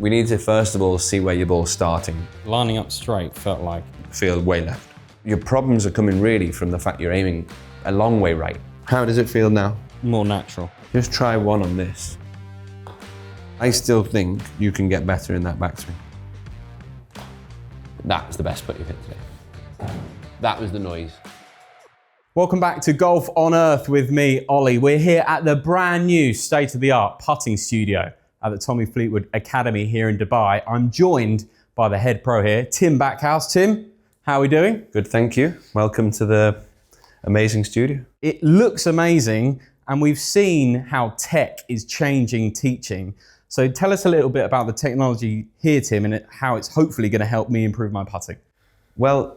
We need to first of all see where your ball's starting. Lining up straight felt like... Feel way left. Your problems are coming really from the fact you're aiming a long way right. How does it feel now? more natural. Just try one on this. I still think you can get better in that backswing. That was the best putt you've hit today. That was the noise. Welcome back to Golf on Earth with me, Ollie. We're here at the brand new state-of-the-art putting studio at the Tommy Fleetwood Academy here in Dubai. I'm joined by the head pro here, Tim Backhouse. Tim, how are we doing? Good, thank you. Welcome to the amazing studio. It looks amazing, and we've seen how tech is changing teaching. So tell us a little bit about the technology here, Tim, and how it's hopefully going to help me improve my putting. Well,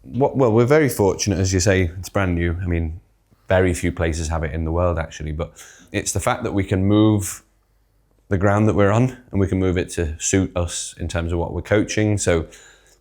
we're very fortunate, as you say, it's brand new. I mean, very few places have it in the world actually, but it's the fact that we can move the ground that we're on and we can move it to suit us in terms of what we're coaching. So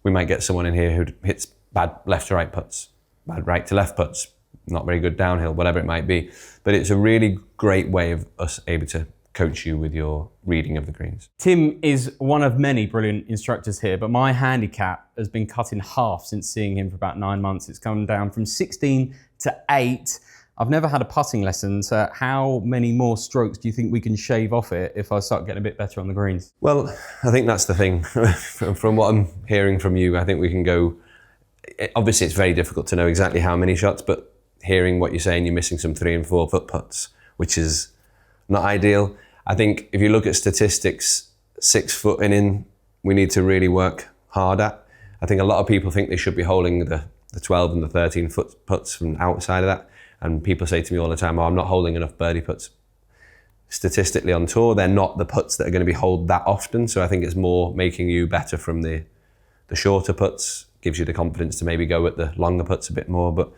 we might get someone in here who hits bad left to right putts, bad right to left putts, not very good downhill, whatever it might be. But it's a really great way of us able to coach you with your reading of the greens. Tim is one of many brilliant instructors here, but my handicap has been cut in half since seeing him for about 9 months. It's come down from 16 to 8. I've never had a putting lesson, so how many more strokes do you think we can shave off it if I start getting a bit better on the greens? Well, I think that's the thing. From what I'm hearing from you, I think we can go, obviously it's very difficult to know exactly how many shots, but hearing what you're saying, you're missing some 3 and 4 foot putts, which is not ideal. I think if you look at statistics, 6 foot and in, we need to really work hard at. I think a lot of people think they should be holding the 12 and the 13 foot putts from outside of that. And people say to me all the time, oh, I'm not holding enough birdie putts. Statistically on tour, they're not the putts that are going to be held that often. So I think it's more making you better from the shorter putts, gives you the confidence to maybe go at the longer putts a bit more, but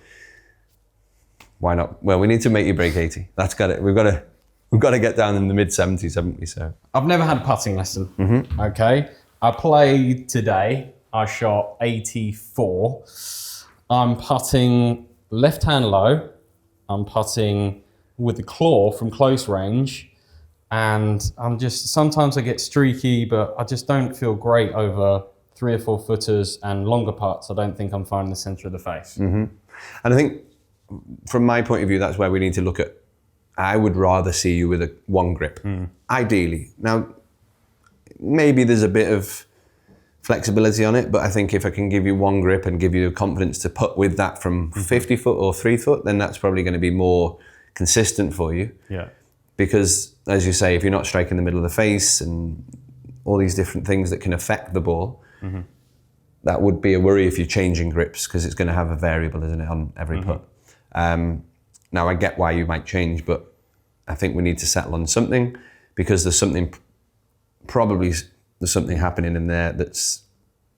why not? Well, we need to make you break 80. That's got it. We've got to get down in the mid 70s, haven't we? So I've never had a putting lesson. Okay. I played today. I shot 84. I'm putting left hand low. I'm putting with the claw from close range. And sometimes I get streaky, but I just don't feel great over 3 or 4 footers and longer putts. I don't think I'm finding the center of the face. And I think from my point of view, that's where we need to look at. I would rather see you with a one grip, ideally. Now, maybe there's a bit of flexibility on it, but I think if I can give you one grip and give you the confidence to putt with that from 50 foot or 3 foot, then that's probably going to be more consistent for you. Yeah. Because, as you say, if you're not striking the middle of the face and all these different things that can affect the ball, that would be a worry if you're changing grips, because it's going to have a variable, isn't it, on every putt. Now, I get why you might change, but I think we need to settle on something, because there's something happening in there that's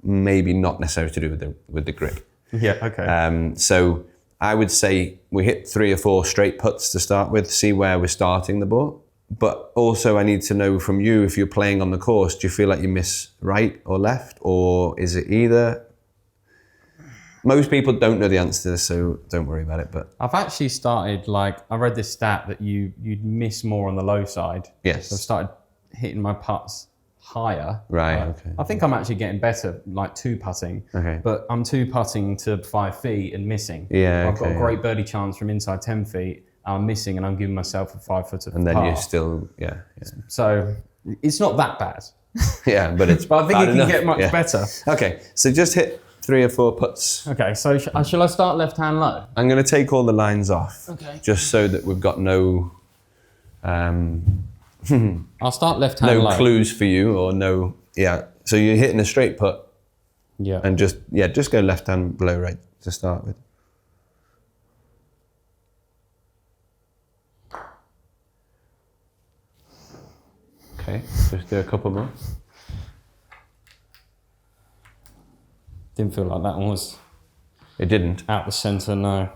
maybe not necessarily to do with the grip. Yeah, okay. So I would say we hit 3 or 4 straight putts to start with, see where we're starting the ball. But also I need to know from you, if you're playing on the course, do you feel like you miss right or left, or is it either? Most people don't know the answer to this, so don't worry about it. But I've actually started, I read this stat that you'd miss more on the low side. Yes. So I've started hitting my putts higher. Right, okay. I think I'm actually getting better, like 2-putting. Okay. But I'm 2-putting to 5 feet and missing. Yeah, I've got a great birdie chance from inside 10 feet. I'm missing, and I'm giving myself a 5-footer. And then you're still, yeah. So it's not that bad. Yeah, but it's But I think it can enough. get much better. Okay, so just hit 3 or 4 putts. Okay, so shall I start left hand low? I'm going to take all the lines off. Okay. Just so that we've got no I'll start left hand low. no clues for you, or no, yeah. So you're hitting a straight putt. Yeah. And just go left hand below right to start with. Okay, just do a couple more. Didn't feel like that one was It didn't. out the centre, no.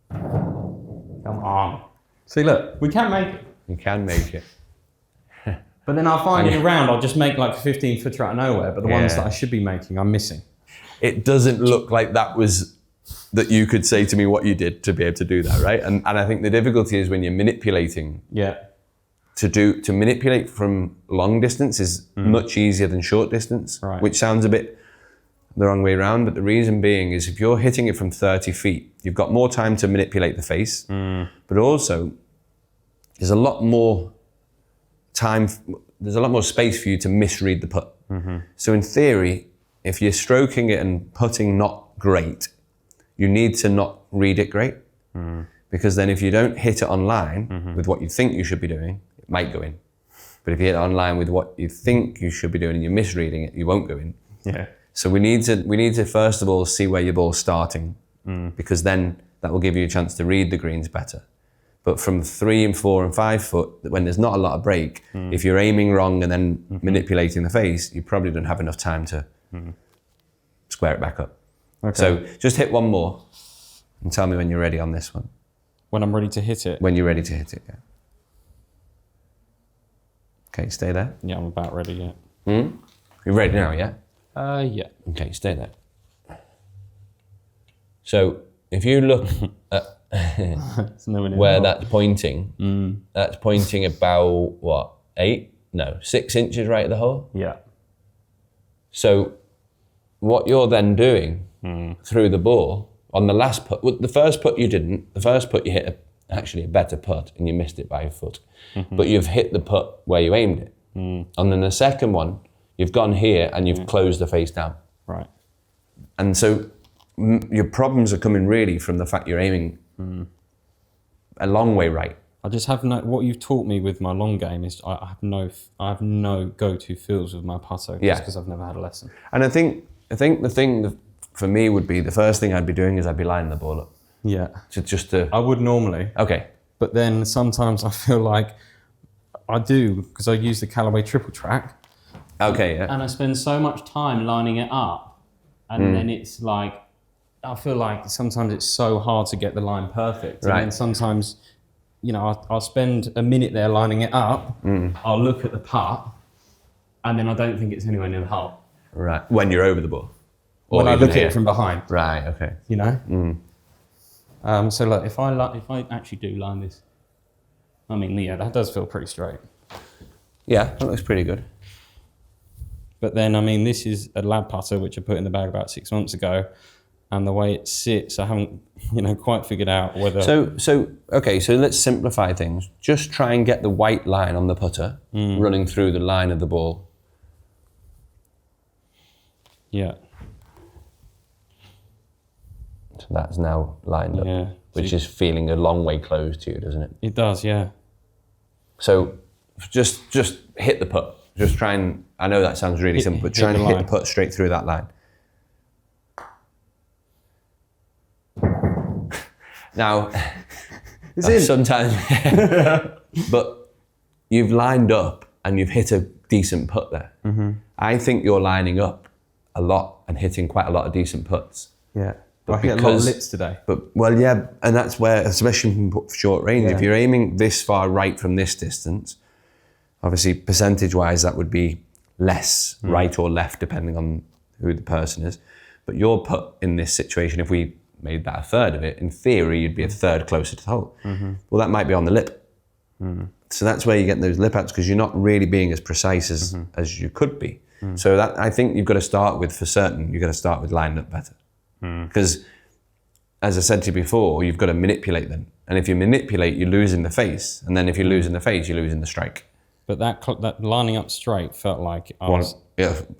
Come on. See, look, we can make it. You can make it. But then I'll find it around, I'll just make like a 15-footer out of nowhere, but the ones Yeah. that I should be making, I'm missing. It doesn't look like that was that you could say to me what you did to be able to do that, right? And I think the difficulty is when you're manipulating. Yeah. To manipulate from long distance is much easier than short distance, Right. which sounds a bit the wrong way around. But the reason being is if you're hitting it from 30 feet, you've got more time to manipulate the face, but also there's a lot more time, there's a lot more space for you to misread the putt. So in theory, if you're stroking it and putting not great, you need to not read it great, because then if you don't hit it on line with what you think you should be doing, it might go in. But if you hit it on line with what you think you should be doing and you're misreading it, you won't go in. Yeah. So we need to first of all see where your ball's starting, because then that will give you a chance to read the greens better. But from 3 and 4 and 5 foot, when there's not a lot of break, if you're aiming wrong and then manipulating the face, you probably don't have enough time to square it back up. Okay. So just hit one more and tell me when you're ready on this one. When I'm ready to hit it. When you're ready to hit it, yeah. Okay, stay there. Yeah, I'm about ready, yeah. You're ready now, yeah? Yeah. Okay, stay there. So if you look at where that's pointing about what, 6 inches right at the hole. Yeah. So what you're then doing through the ball on the last putt, the first putt you didn't. The first putt you hit actually a better putt and you missed it by a foot, but you've hit the putt where you aimed it. And then the second one, you've gone here and you've closed the face down. Right. And so your problems are coming really from the fact you're aiming a long way right. I just have no. What you've taught me with my long game is I have no go-to feels with my putter. Yeah. Just because I've never had a lesson. And I think the thing that for me would be the first thing I'd be doing is I'd be lining the ball up. Yeah. To I would normally. okay. But then sometimes I feel like I do because I use the Callaway triple track. Okay. Yeah. And I spend so much time lining it up, and then it's like I feel like sometimes it's so hard to get the line perfect. Right. And then sometimes, you know, I'll spend a minute there lining it up. I'll look at the putt, and then I don't think it's anywhere near the hole. Right. When you're over the ball. Or When I even look at here. it from behind. Right. Okay. You know. So look, if I actually do line this, I mean, yeah, that does feel pretty straight. Yeah, that looks pretty good. But then, I mean, this is a lab putter which I put in the bag about 6 months ago, and the way it sits, I haven't, quite figured out whether. So let's simplify things. Just try and get the white line on the putter running through the line of the ball. Yeah. So that's now lined up, Yeah. which is feeling a long way close to you, doesn't it? It does, yeah. So just hit the putt. Just try and, I know that sounds really simple, but try and hit the putt straight through that line. Now, sometimes, but you've lined up and you've hit a decent putt there. I think you're lining up a lot and hitting quite a lot of decent putts. Yeah. But I hit a lot of lips today. Well, yeah, and that's where, especially from short range, if you're aiming this far right from this distance, obviously percentage-wise that would be less right or left depending on who the person is. But your putt in this situation, if we made that a third of it, in theory you'd be a third closer to the hole. Well, that might be on the lip. So that's where you get those lip outs because you're not really being as precise as you could be. So that I think you've got to start with, for certain, you've got to start with lining up better. Because, as I said to you before, you've got to manipulate them. And if you manipulate, you lose in the face. And then if you lose in the face, you lose in the strike. But that lining up straight felt like I was...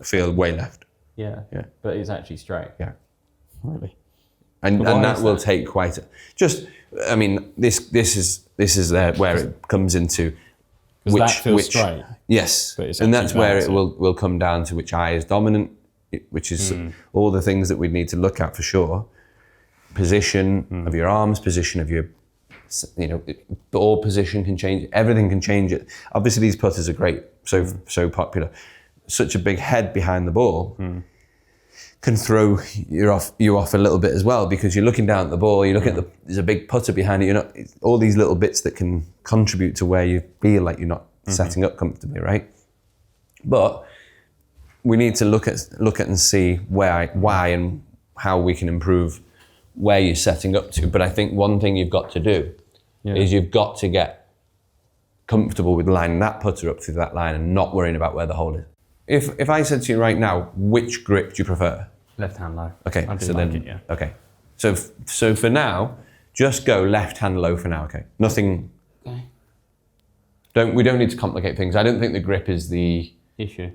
Feel way left. Yeah. But it's actually straight. Yeah. Really? And that will take quite this is where it comes into Because that feels straight. Yes. And that's where it will come down to which eye is dominant, which is all the things that we need to look at for sure. Position of your arms, position of your, ball position can change. Everything can change it. Obviously, these putters are great, so popular. Such a big head behind the ball can throw you off a little bit as well because you're looking down at the ball. You look at there's a big putter behind it. All these little bits that can contribute to where you feel like you're not setting up comfortably, right? But we need to look at and see why and how we can improve where you're setting up to. But I think one thing you've got to do is you've got to get comfortable with lining that putter up through that line and not worrying about where the hole is. If I said to you right now, which grip do you prefer? Left hand low. Okay, I do so like then, it, yeah. okay. So for now, just go left hand low for now, okay? Nothing, we don't need to complicate things. I don't think the grip is the issue.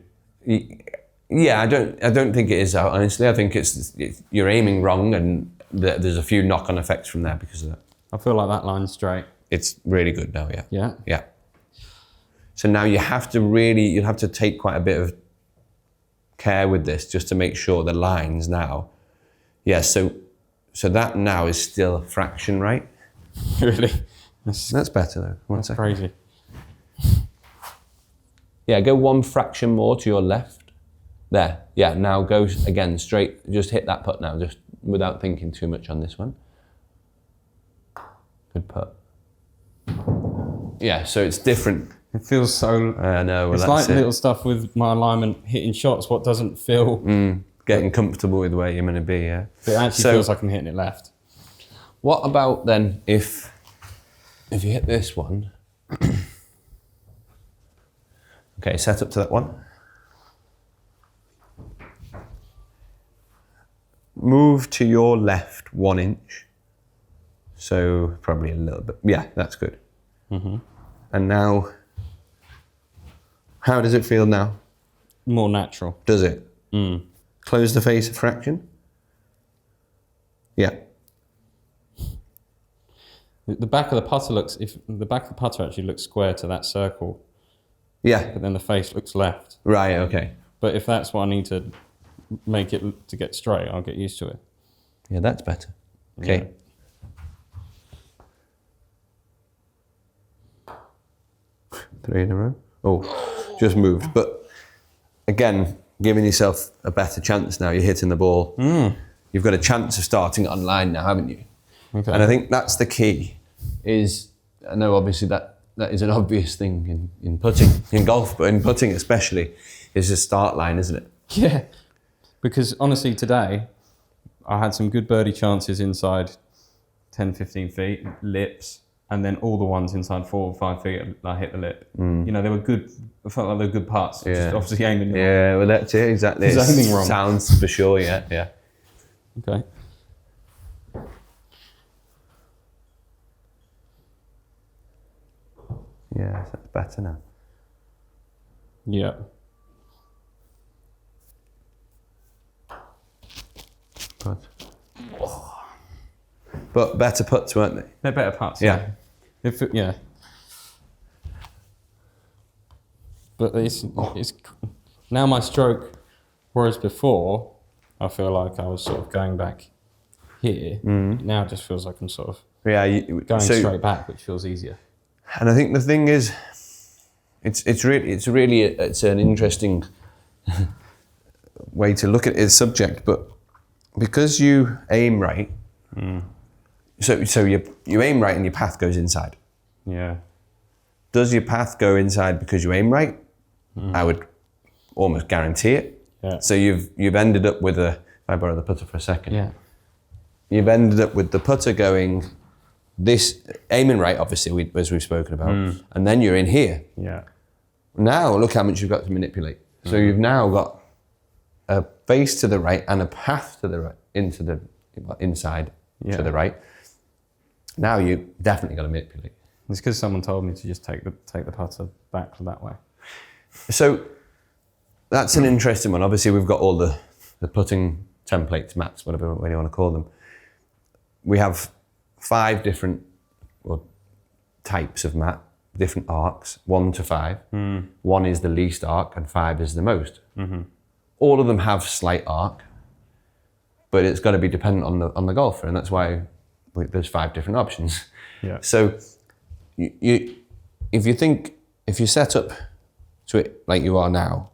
Yeah, I don't think it is, honestly. I think it's you're aiming wrong and there's a few knock-on effects from there because of that. I feel like that line's straight. It's really good now, yeah. Yeah? Yeah. So now you'll have to take quite a bit of care with this just to make sure the lines now, so that now is still a fraction, right? Really? That's better though. That's crazy. Yeah, go one fraction more to your left. There, yeah, now go again straight, just hit that putt now, just without thinking too much on this one. Good putt. Yeah, so it's different. It feels so... I know, well, it's like little stuff with my alignment, hitting shots, what doesn't feel... Getting comfortable with where you're going to be, yeah. But it actually feels like I'm hitting it left. What about then if you hit this one? Okay, set up to that one. Move to your left 1 inch. So probably a little bit. Yeah, that's good. And now, how does it feel now? More natural. Does it? Close the face a fraction. Yeah. The back of the putter the back of the putter actually looks square to that circle. Yeah. But then the face looks left. Right, okay. But if that's what I need to make it to get straight, I'll get used to it. Yeah, that's better. Okay. Yeah. 3 in a row. Oh, just moved. But again, giving yourself a better chance now. You're hitting the ball. You've got a chance of starting it online now, haven't you? Okay. And I think that's the key. I know obviously that is an obvious thing in putting, in golf, but in putting especially, is the start line, isn't it? Yeah. Because honestly, today, I had some good birdie chances inside 10, 15 feet, lips, and then all the ones inside 4 or 5 feet, I hit the lip. You know, they were good, I felt like they were good putts, just obviously aiming wrong. Yeah, well that's it, exactly. It's aiming wrong. Sounds for sure, yeah. Okay. Yeah, that's better now. Yeah. Good. But better putts, weren't they? They're better putts. Yeah. Yeah. But it's now my stroke, whereas before, I feel like I was sort of going back here. Now it just feels like I'm sort of going straight back, which feels easier. And I think the thing is, it's really an interesting way to look at its subject, but because you aim right, so you aim right and your path goes inside. Yeah. Does your path go inside because you aim right? I would almost guarantee it. Yeah. So you've ended up with if I borrow the putter for a second. Yeah. You've ended up with the putter going aiming right, obviously, as we've spoken about, and then you're in here. Yeah. Now look how much you've got to manipulate. So you've now got a face to the right and a path to the right, inside to the right. Now you definitely got to manipulate. It's because someone told me to just take the putter back that way. So that's an interesting one. Obviously, we've got all the putting templates, mats, whatever you want to call them. We have 5 different types of mat, different arcs, 1 to 5. 1 is the least arc and 5 is the most. All of them have slight arc, but it's got to be dependent on the golfer, and that's why there's 5 different options. Yeah. So if you set up to it like you are now,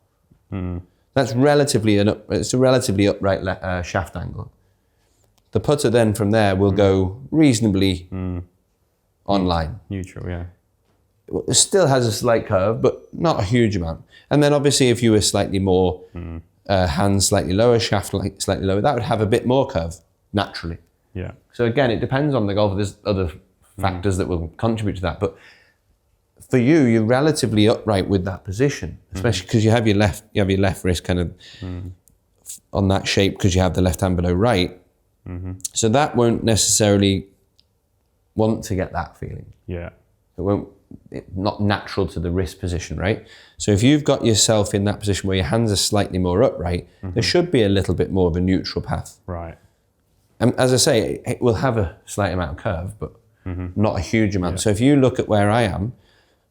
that's it's a relatively upright shaft angle. The putter then from there will go reasonably online. Neutral, yeah. It still has a slight curve, but not a huge amount. And then obviously if you were slightly more, hands slightly lower, shaft slightly lower, that would have a bit more curve, naturally. Yeah. So again, it depends on the golfer. There's other factors that will contribute to that. But for you, you're relatively upright with that position, especially because you have your left wrist kind of on that shape because you have the left hand below right. So that won't necessarily want to get that feeling. Yeah. Not natural to the wrist position, right? So if you've got yourself in that position where your hands are slightly more upright, there should be a little bit more of a neutral path. Right. And as I say, it will have a slight amount of curve, but not a huge amount. So if you look at where I am,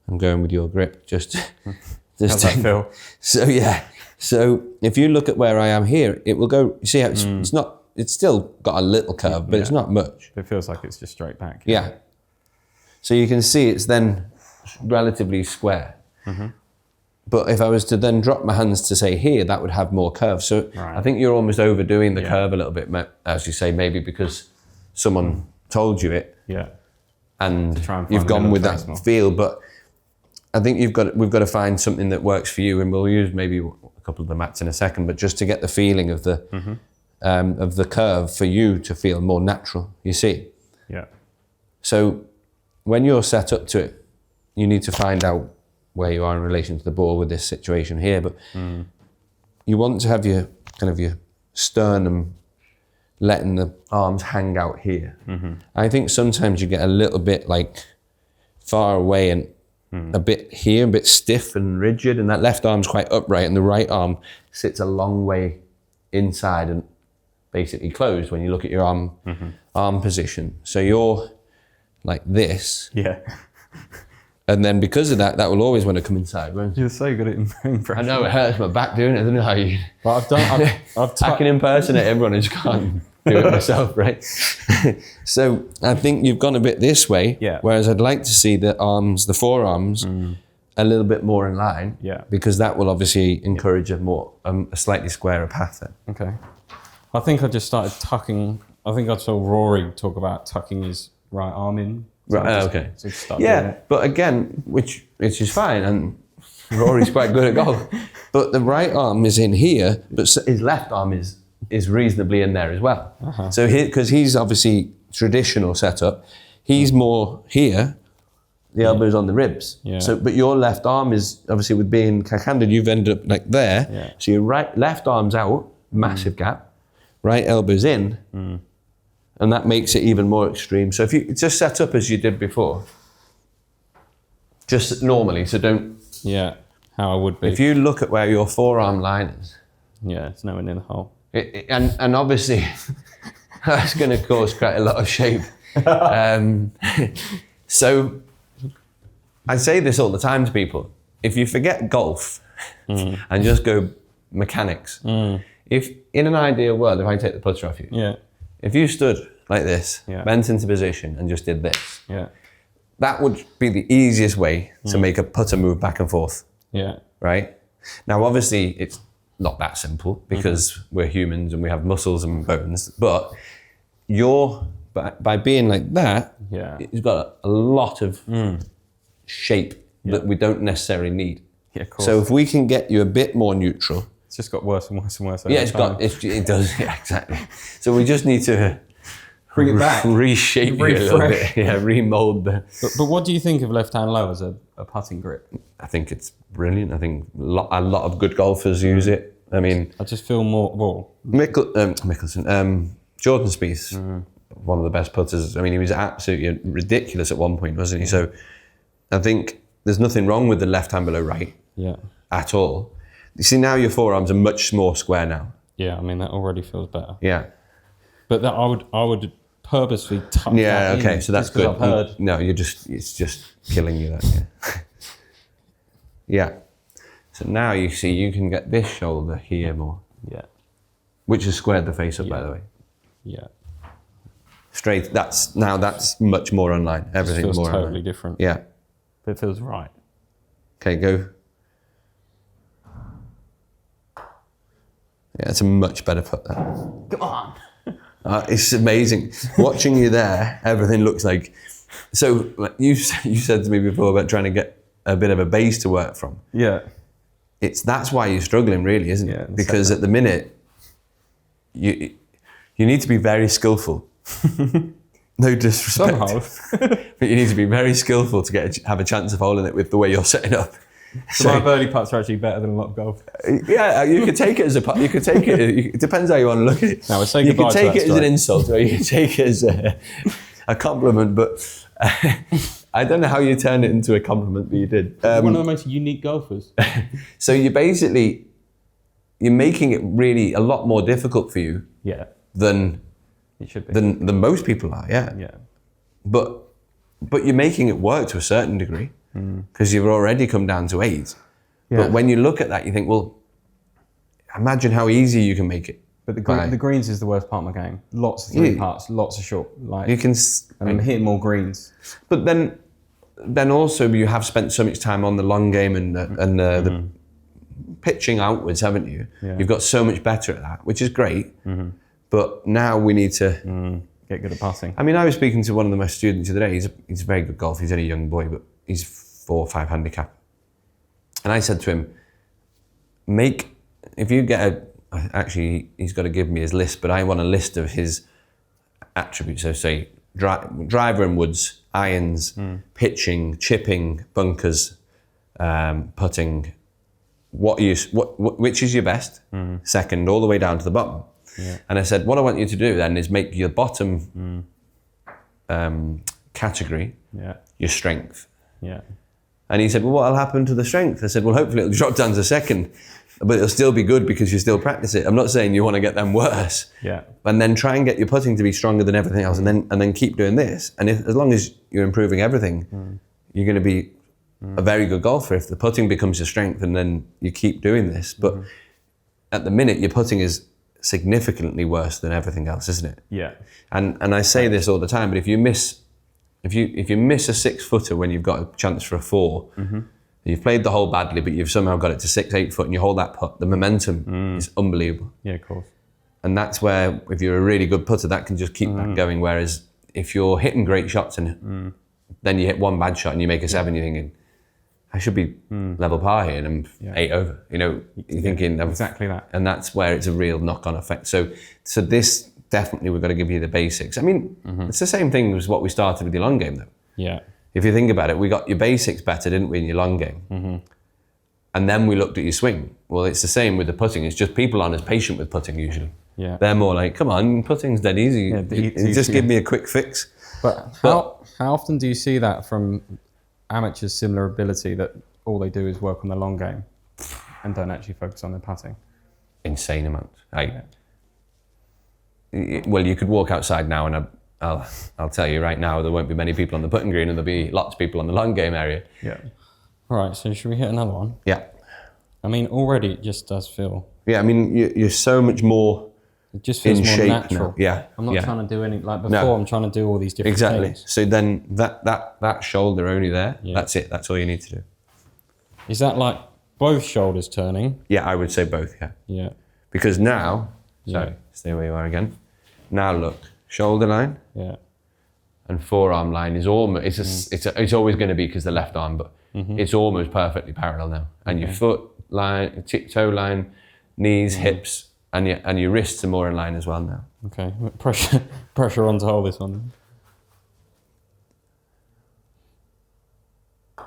I'm going with your grip, just How's that feel? So yeah. So if you look at where I am here, it will go, you see how it's still got a little curve, but it's not much. It feels like it's just straight back. Yeah. So you can see it's then relatively square. But if I was to then drop my hands to say here, that would have more curve. So I think you're almost overdoing the curve a little bit, as you say, maybe because someone told you it. Yeah. And you've gone with that feel. But I think we've got to find something that works for you, and we'll use maybe a couple of the mats in a second, but just to get the feeling of the curve for you to feel more natural, you see? Yeah. So when you're set up to it, you need to find out where you are in relation to the ball with this situation here, but you want to have your sternum letting the arms hang out here. I think sometimes you get a little bit like far away and a bit here, a bit stiff and rigid, and that left arm's quite upright and the right arm sits a long way inside and basically closed when you look at your arm position. So you're like this. Yeah. And then because of that, that will always want to come inside, won't it? You're so good at impression. I know, it hurts my back doing it. I don't know how you... But I can impersonate everyone, I just can't do it myself, right? So I think you've gone a bit this way, whereas I'd like to see the forearms, a little bit more in line, because that will obviously encourage a slightly squarer path then. Okay. I think I just started tucking, I think I saw Rory talk about tucking his right arm in. So right, okay. Yeah, but again, which is fine, and Rory's quite good at golf. But the right arm is in here, but his left arm is reasonably in there as well. So because he's obviously traditional setup, he's more here, the elbow's on the ribs. So, but your left arm is obviously with being cack-handed, you've ended up like there. So your left arm's out, massive gap, right elbow's in. And that makes it even more extreme. So if you just set up as you did before, just normally, so don't... Yeah, how I would be. If you look at where your forearm line is... Yeah, it's nowhere near the hole. And obviously, that's going to cause quite a lot of shape. So I say this all the time to people. If you forget golf and just go mechanics, if in an ideal world, if I take the putter off you, if you stood like this, bent into position and just did this, that would be the easiest way to make a putter move back and forth. Right? Now, obviously, it's not that simple because we're humans and we have muscles and bones, but by being like that, you've got a lot of shape that we don't necessarily need. So if we can get you a bit more neutral, it's just got worse and worse and worse. It does, exactly. So we just need to bring it back, reshape it a little bit, remold the. But what do you think of left-hand low as a putting grip? I think it's brilliant. I think a lot of good golfers use it. I mean, I just feel more. Mickelson, Jordan Spieth, one of the best putters. I mean, he was absolutely ridiculous at one point, wasn't he? So I think there's nothing wrong with the left hand below right at all. You see, now your forearms are much more square now. Yeah, I mean, that already feels better. Yeah. But that I would purposely tuck that okay, in, so that's good. I've heard. No, it's just killing you that, yeah. So now you see, you can get this shoulder here more. Yeah. Which has squared the face up, by the way. Yeah. Straight, that's much more online. Everything's more totally online. different. Yeah. But it feels right. Okay, go. Yeah, it's a much better putt there. Come on. It's amazing. Watching you there, everything looks like... So you said to me before about trying to get a bit of a base to work from. Yeah. That's why you're struggling, really, isn't it? Because at the minute, you need to be very skillful No disrespect. Some holes. But you need to be very skillful to have a chance of holding it with the way you're setting up. So my birdie putts are actually better than a lot of golf. Yeah, you could take it as a putt. You could take it. It depends how you want to look at it. Now, we'll say you goodbye could to take that it as an insult, or you could take it as a compliment. But I don't know how you turned it into a compliment, but you did. One of the most unique golfers. So you're making it really a lot more difficult for you. Yeah. Than it should be. Than most people are. Yeah. Yeah. But you're making it work to a certain degree because you've already come down to 8. Yeah. But when you look at that, you think, well, imagine how easy you can make it. But the greens is the worst part of my game. Lots of 3 putts, lots of short. You can. And I'm hitting more greens. But then also you have spent so much time on the long game and the pitching outwards, haven't you? Yeah. You've got so much better at that, which is great. But now we need to get good at putting. I mean, I was speaking to one of my students the other day. He's a very good golfer. He's only a young boy, but he's 4 or 5 handicap. And I said to him, if you get actually, he's got to give me his list, but I want a list of his attributes. So say driver and woods, irons, pitching, chipping, bunkers, putting. Which is your best? Second, all the way down to the bottom. Yeah. And I said, what I want you to do then is make your bottom category your strength. Yeah. And he said, well, what'll happen to the strength? I said, well, hopefully it'll drop down to second, but it'll still be good because you still practice it. I'm not saying you want to get them worse. Yeah. And then try and get your putting to be stronger than everything else, and then keep doing this. And as long as you're improving everything, you're going to be a very good golfer if the putting becomes your strength, and then you keep doing this. But at the minute, your putting is significantly worse than everything else, isn't it? Yeah. And I say this all the time, but if you miss a 6-footer when you've got a chance for a 4, you've played the hole badly, but you've somehow got it to 6-8 foot, and you hold that putt, the momentum is unbelievable. Yeah, of course. And that's where, if you're a really good putter, that can just keep that going. Whereas if you're hitting great shots and then you hit one bad shot and you make a 7, you're thinking, I should be level par here, and I'm 8 over. You know, you're thinking exactly that. And that's where it's a real knock-on effect. So this definitely, we've got to give you the basics. I mean, it's the same thing as what we started with your long game, though. Yeah. If you think about it, we got your basics better, didn't we, in your long game? And then we looked at your swing. Well, it's the same with the putting. It's just people aren't as patient with putting usually. Yeah. They're more like, come on, putting's dead easy. Yeah, just give me a quick fix. But how often do you see that from amateurs similar ability that all they do is work on the long game and don't actually focus on their putting? Insane amounts. Well, you could walk outside now, and I'll tell you right now, there won't be many people on the putting green, and there'll be lots of people on the long game area. Yeah. All right, so should we hit another one? Yeah. I mean, already it just does feel... Yeah, I mean, you're so much more... It just feels more natural. Now. Yeah. I'm not trying to do any... Like before, I'm trying to do all these different things. So then that shoulder only there, that's it. That's all you need to do. Is that like both shoulders turning? Yeah, I would say both, yeah. Yeah. Because now... Sorry, stay where you are again. Now look, shoulder line, and forearm line is almost, it's always going to be because the left arm, but it's almost perfectly parallel now. And your foot line, toe line, knees, hips, and your wrists are more in line as well now. Okay, pressure on to hold this one. Do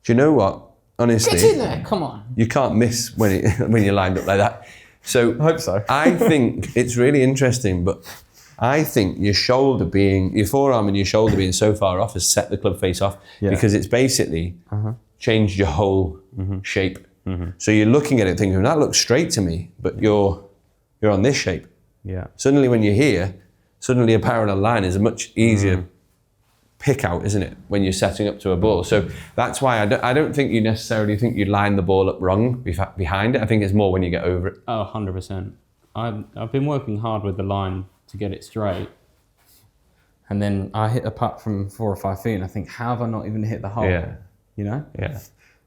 you know what? Honestly, get in there, come on. You can't miss when you're lined up like that. So I hope so. I think it's really interesting, but I think your forearm and your shoulder being so far off has set the club face off because it's basically changed your whole shape. So you're looking at it thinking, that looks straight to me, but you're on this shape. Yeah. Suddenly when you're here, a parallel line is a much easier pick out, isn't it, when you're setting up to a ball? So that's why I don't think you necessarily think you line the ball up wrong behind it. I think it's more when you get over it. Oh, 100%. I've been working hard with the line to get it straight. And then I hit a putt from 4 or 5 feet and I think, how have I not even hit the hole? Yeah. You know? Yeah.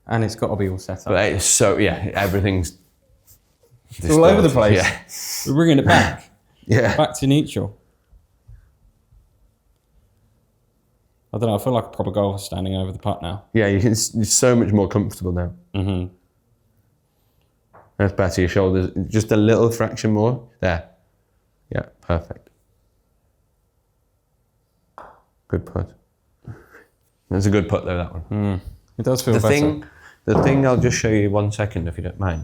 And it's got to be all set up. But it's so, everything's it's all over the place. Yeah. We're bringing it back. Back to neutral. I don't know, I feel like a proper golfer standing over the putt now. Yeah, you're so much more comfortable now. That's better, your shoulders, just a little fraction more. There. Yeah, perfect. Good putt. That's a good putt though, that one. It does feel better. The thing, I'll just show you 1 second if you don't mind.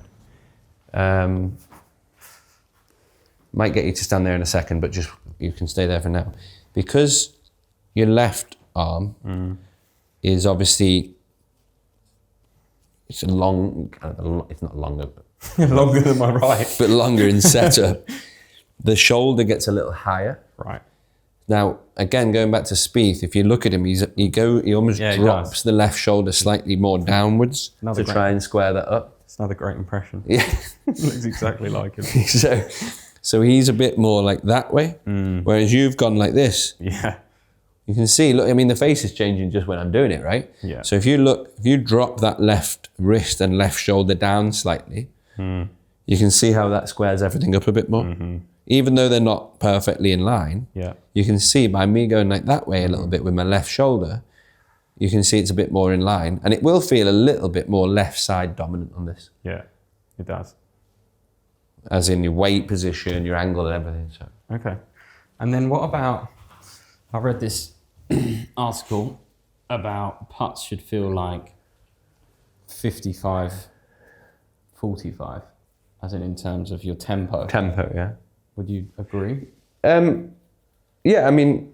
Might get you to stand there in a second, but just you can stay there for now. Because your left arm is obviously, it's not longer, but Longer than my right. but longer in setup. The shoulder gets a little higher. Right. Now, again, going back to Spieth, if you look at him, he almost drops the left shoulder slightly more downwards to try and square that up. It's another great impression. Yeah. Looks exactly like him. So he's a bit more like that way, whereas you've gone like this. Yeah. You can see, look, I mean, the face is changing just when I'm doing it, right? Yeah. So if you drop that left wrist and left shoulder down slightly, you can see how that squares everything up a bit more. Even though they're not perfectly in line, you can see by me going like that way a little bit with my left shoulder, you can see it's a bit more in line, and it will feel a little bit more left side dominant on this. Yeah, it does. As in your weight position, your angle and everything. So. Okay. And then what about, I read this article about putts should feel like 55, 45, as in terms of your tempo. Tempo, yeah. Would you agree? Yeah, I mean,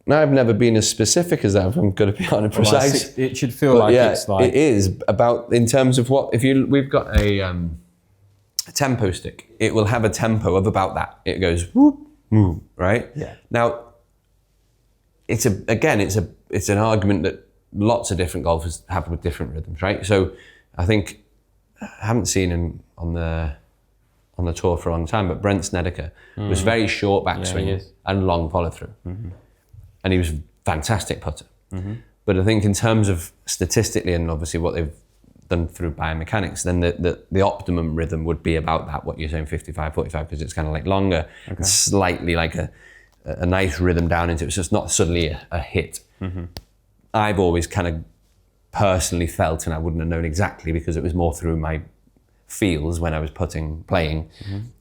I've never been as specific as that, if I'm going to be honest, precise. It should feel like it's like... It is about, in terms of what, we've got a tempo stick. It will have a tempo of about that. It goes whoop, whoop, right? Yeah. Now, it's an argument that lots of different golfers have with different rhythms, right? So I think, I haven't seen him on the tour for a long time, but Brent Snedeker was very short backswing and long follow through. And he was a fantastic putter. But I think in terms of statistically and obviously what they've done through biomechanics, then the optimum rhythm would be about that, what you're saying, 55, 45, because it's kind of like longer, and slightly like a nice rhythm down into it. So it's not suddenly a hit. I've always kind of personally felt, and I wouldn't have known exactly because it was more through my feels when I was playing,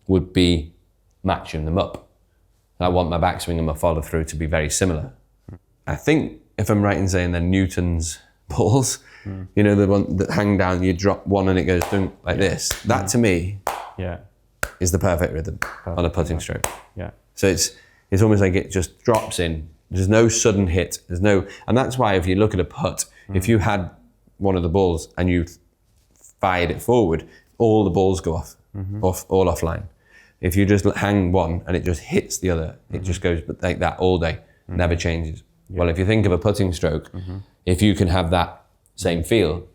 would be matching them up. I want my backswing and my follow through to be very similar. I think, if I'm right in saying, they're Newton's balls, you know, the one that hang down, you drop one and it goes like this. That to me is the perfect rhythm on a putting stroke. Yeah. So it's almost like it just drops in. There's no sudden hit. And that's why if you look at a putt, if you had one of the balls and you fired it forward, all the balls go off offline. If you just hang one and it just hits the other, it just goes like that all day, never changes. Well, if you think of a putting stroke, if you can have that same feel,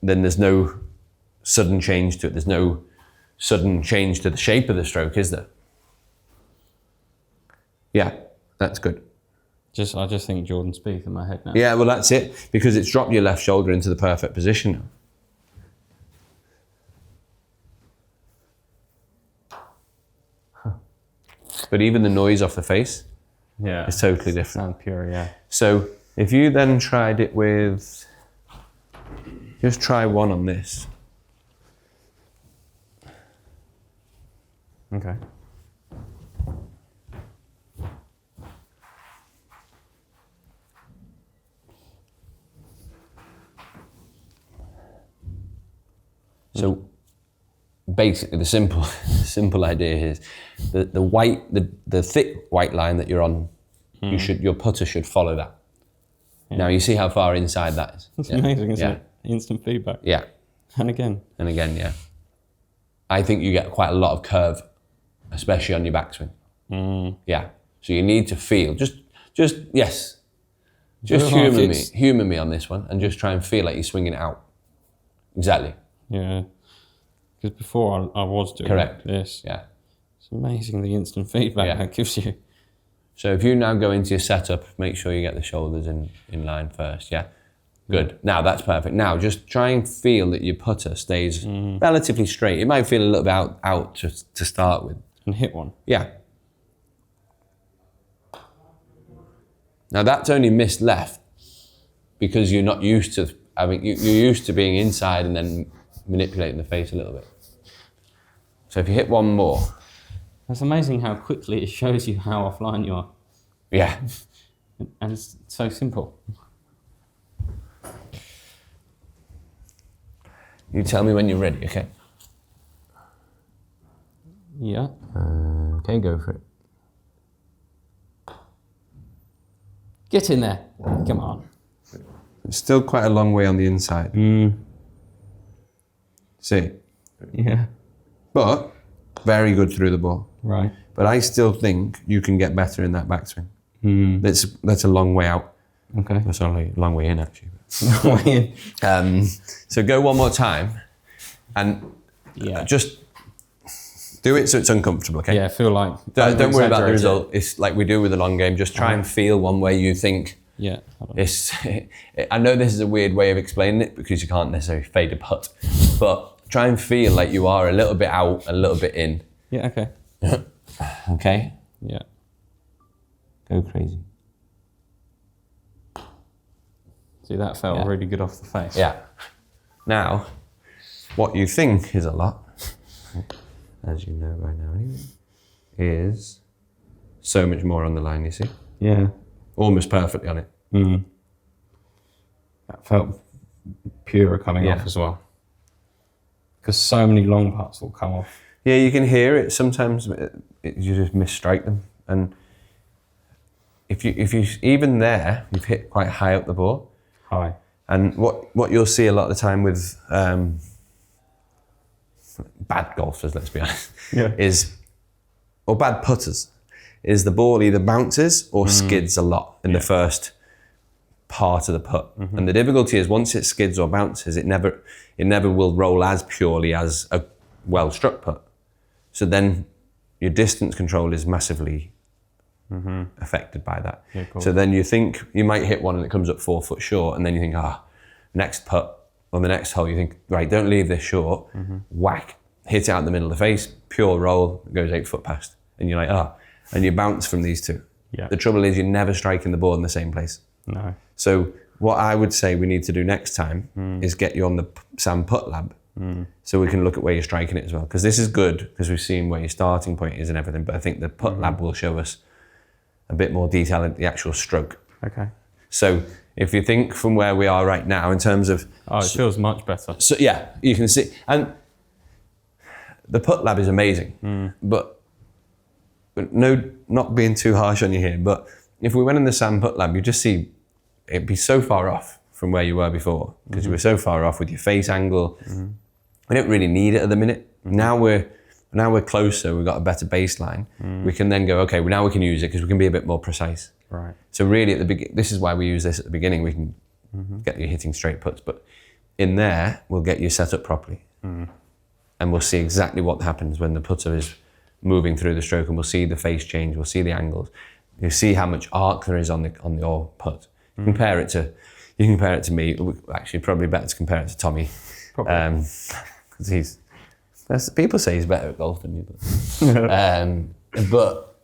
then there's no sudden change to it. There's no sudden change to the shape of the stroke, is there? Yeah, that's good. I just think Jordan Spieth in my head now. Yeah, well, that's it, because it's dropped your left shoulder into the perfect position now. But even the noise off the face is totally different. Sound pure, yeah. So if you then tried it with, just try one on this. Okay. So basically the simple idea is the thick white line that you're on, your putter should follow that. Now you see how far inside that is. That's amazing, isn't it? Instant feedback. Yeah. And again, yeah. I think you get quite a lot of curve, especially on your backswing. Yeah. So you need to feel, just humour me on this one and just try and feel like you're swinging it out. Exactly. Yeah. Because before I was doing this. Yeah. It's amazing the instant feedback that gives you. So if you now go into your setup, make sure you get the shoulders in line first, yeah? Good. Now that's perfect. Now just try and feel that your putter stays relatively straight. It might feel a little bit out to start with. And hit one. Yeah. Now that's only missed left because you're not used to you're used to being inside and then manipulating the face a little bit. So if you hit one more. It's amazing how quickly it shows you how offline you are. Yeah. And it's so simple. You tell me when you're ready, okay? Yeah. Okay, go for it. Get in there. Come on. It's still quite a long way on the inside. See? Yeah. But very good through the ball. Right. But I still think you can get better in that backswing. That's a long way out. Okay. That's only a long way in, actually. Way in. So go one more time and just do it so it's uncomfortable, okay? Yeah, I feel like... Don't worry about the exaggerate result. It's like we do with the long game. Just try and feel one way you think. Yeah. I know this is a weird way of explaining it because you can't necessarily fade a putt, but try and feel like you are a little bit out, a little bit in. Yeah, okay. Okay? Yeah. Go crazy. See, that felt really good off the face. Yeah. Now, what you think is a lot, as you know by now anyway, is so much more on the line, you see? Yeah. Almost perfectly on it. That felt purer coming off as well. Because so many long putts will come off. Yeah, you can hear it. Sometimes you just misstrike them. And if you even there, you've hit quite high up the ball. High. And what you'll see a lot of the time with bad golfers, let's be honest, or bad putters, is the ball either bounces or skids a lot in the first part of the putt. And the difficulty is once it skids or bounces, it never will roll as purely as a well-struck putt. So then your distance control is massively affected by that. Yeah, cool. So then you think you might hit one and it comes up 4 foot short, and then you think, next putt on the next hole, you think, right, don't leave this short, whack, hit it out in the middle of the face, pure roll, goes 8 foot past. And you're like, and you bounce from these two. Yeah. The trouble is you're never striking the ball in the same place. No. So what I would say we need to do next time is get you on the Sam PuttLab so we can look at where you're striking it as well. Because this is good because we've seen where your starting point is and everything, but I think the PuttLab will show us a bit more detail in the actual stroke. Okay. So if you think from where we are right now in terms of... It feels much better. So yeah, you can see. And the PuttLab is amazing, but no, not being too harsh on you here, but if we went in the Sam PuttLab, you just see it'd be so far off from where you were before because you were so far off with your face angle. We don't really need it at the minute. Now we're closer, we've got a better baseline. We can then go, okay, well now we can use it because we can be a bit more precise. Right. So really this is why we use this at the beginning. We can get you hitting straight putts, but in there, we'll get you set up properly. And we'll see exactly what happens when the putter is moving through the stroke, and we'll see the face change, we'll see the angles. You'll see how much arc there is on your putt. You can compare it to me. Actually, probably better to compare it to Tommy. Probably. Because people say he's better at golf than me. But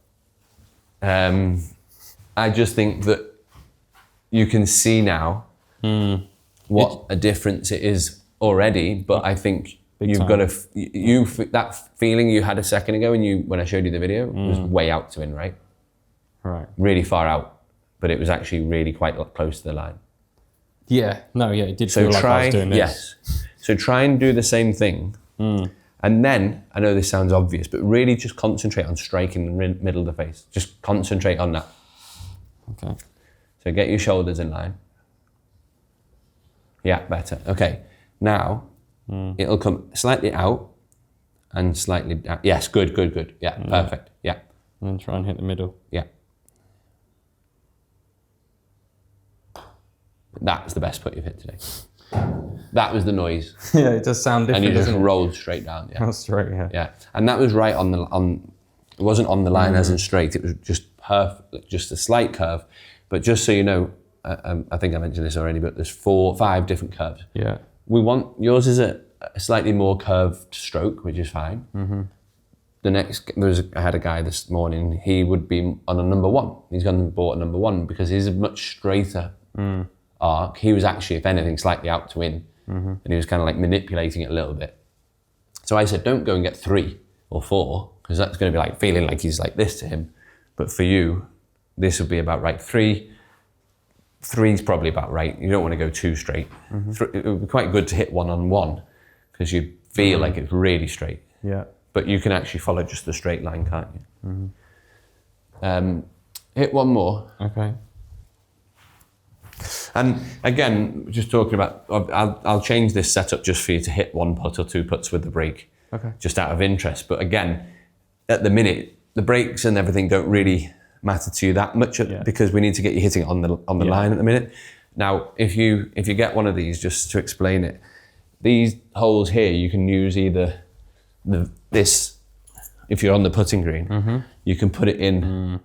I just think that you can see now what a difference it is already. But I think you've got that feeling you had a second ago when I showed you the video was way out to in, right? Right. Really far out. But it was actually really quite close to the line. Yeah, it did feel like I was doing this. Yes. So try and do the same thing. And then, I know this sounds obvious, but really just concentrate on striking the middle of the face. Just concentrate on that. Okay. So get your shoulders in line. Yeah, better. Okay. Now, it'll come slightly out and slightly down. Yes, good. Yeah, perfect. Yeah. And then try and hit the middle. Yeah. That's the best putt you've hit today. That was the noise. Yeah, it does sound different. And you just rolled straight down. Yeah. Oh, straight, yeah. Yeah. And that was right it wasn't on the line as in straight, it was just perfect, just a slight curve. But just so you know, I think I mentioned this already, but there's 4-5 different curves. Yeah. Yours is a slightly more curved stroke, which is fine. The next, I had a guy this morning, he would be on a number 1. He's gone and bought a number 1 because he's a much straighter arc. He was actually, if anything, slightly out to in, and he was kind of like manipulating it a little bit. So I said, don't go and get 3 or 4, because that's going to be like feeling like he's like this to him. But for you, this would be about right 3, 3's probably about right. You don't want to go too straight. It would be quite good to hit 1-on-1 because you feel like it's really straight. Yeah. But you can actually follow just the straight line, can't you? Hit one more. Okay. And again, just talking about, I'll change this setup just for you to hit 1 putt or 2 putts with the break. Okay. Just out of interest. But again, at the minute, the breaks and everything don't really matter to you that much because we need to get you hitting it on the line at the minute. Now, if you get one of these, just to explain it, these holes here, you can use either this, if you're on the putting green, you can put it in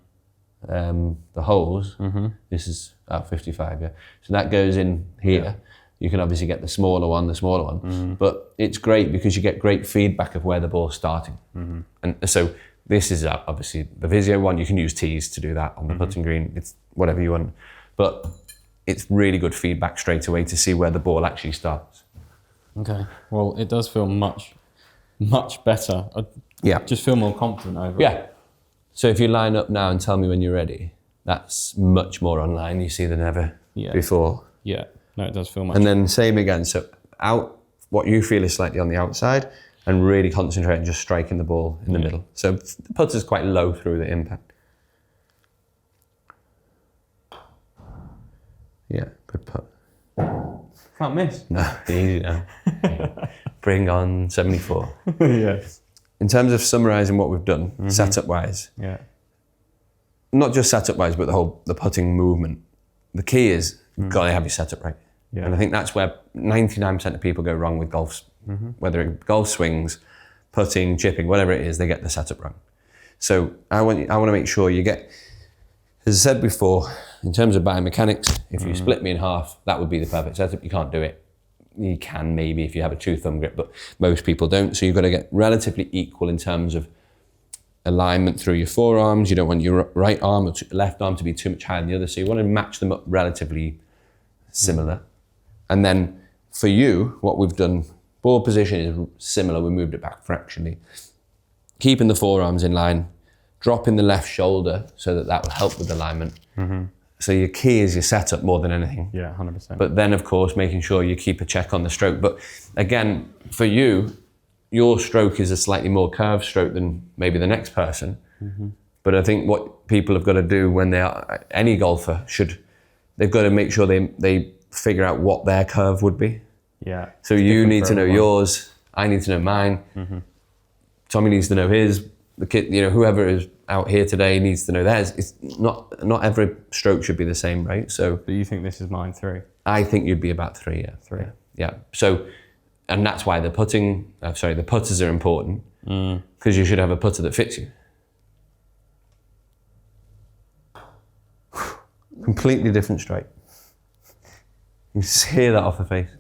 the holes. This is 55, yeah. So that goes in here. Yeah. You can obviously get the smaller one, but it's great because you get great feedback of where the ball's starting. And so this is obviously the Visio one. You can use tees to do that on the putting green. It's whatever you want, but it's really good feedback straight away to see where the ball actually starts. Okay. Well, it does feel much better. I just feel more confident over it. Yeah. So if you line up now and tell me when you're ready, that's much more online, you see, than ever before. Yeah. No, it does feel much. And then same again. So out, what you feel is slightly on the outside, and really concentrate on just striking the ball in the middle. So the putter's quite low through the impact. Yeah, good putt. Can't miss. No, easy now. Bring on 74. Yes. In terms of summarising what we've done, setup-wise, not just setup-wise, but the putting movement, the key is you've got to have your setup right. Yeah. And I think that's where 99% of people go wrong with golf, whether it golf swings, putting, chipping, whatever it is, they get the setup wrong. So I want to make sure you get, as I said before, in terms of biomechanics, if you split me in half, that would be the perfect setup. You can't do it. You can maybe if you have a 2-thumb grip, but most people don't. So you've got to get relatively equal in terms of alignment through your forearms. You don't want your right arm or left arm to be too much higher than the other. So you want to match them up relatively similar. And then for you, what we've done, ball position is similar. We moved it back fractionally. Keeping the forearms in line, dropping the left shoulder so that will help with alignment. So your key is your setup more than anything. Yeah, 100%. But then, of course, making sure you keep a check on the stroke. But again, for you, your stroke is a slightly more curved stroke than maybe the next person. But I think what people have got to do when they are, any golfer they've got to make sure they figure out what their curve would be. Yeah. So you need to know yours, I need to know mine, Tommy needs to know his, the kid, whoever is out here today needs to know theirs. It's not every stroke should be the same, right? So. But you think this is mine 3? I think you'd be about 3, yeah. 3. Yeah. So, and that's why the putters are important, because you should have a putter that fits you. Completely different strike. You just hear that off the face.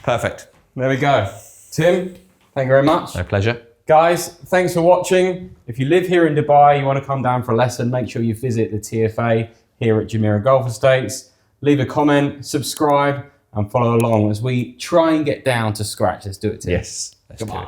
Perfect. There we go. Tim, thank you very much. My pleasure. Guys, thanks for watching. If you live here in Dubai, you want to come down for a lesson, make sure you visit the TFA here at Jumeirah Golf Estates. Leave a comment, subscribe, and follow along as we try and get down to scratch. Let's do it, Tim. Yes. Come on.